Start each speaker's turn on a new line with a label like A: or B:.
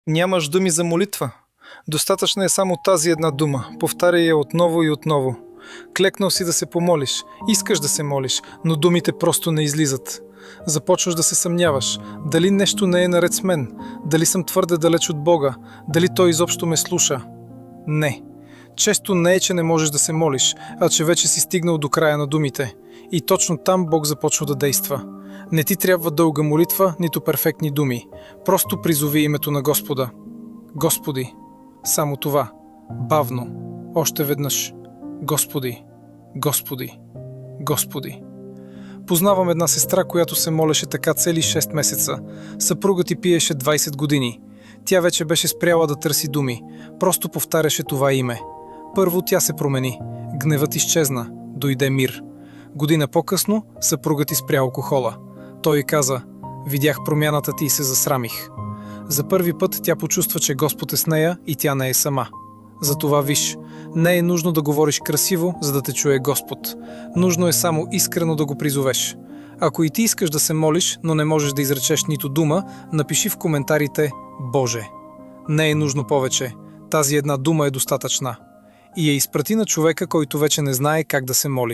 A: Нямаш думи за молитва. Достатъчна е само тази една дума. Повтаряй я отново и отново. Клекнал си да се помолиш. Искаш да се молиш, но думите просто не излизат. Започваш да се съмняваш. Дали нещо не е наред с мен? Дали съм твърде далеч от Бога? Дали Той изобщо ме слуша? Не. Често не е, че не можеш да се молиш, а че вече си стигнал до края на думите. И точно там Бог започва да действа. Не ти трябва дълга молитва, нито перфектни думи. Просто призови името на Господа. Господи. Само това. Бавно. Още веднъж. Господи. Господи. Господи. Познавам една сестра, която се молеше така цели 6 месеца. Съпругът ти пиеше 20 години. Тя вече беше спряла да търси думи. Просто повтаряше това име. Първо тя се промени. Гневът изчезна. Дойде мир. Година по-късно съпругът ти спря алкохола. Той й каза: видях промяната ти и се засрамих. За първи път тя почувства, че Господ е с нея и тя не е сама. Затова виж, не е нужно да говориш красиво, за да те чуе Господ. Нужно е само искрено да го призовеш. Ако и ти искаш да се молиш, но не можеш да изречеш нито дума, напиши в коментарите Боже. Не е нужно повече. Тази една дума е достатъчна. И я изпрати на човека, който вече не знае как да се моли.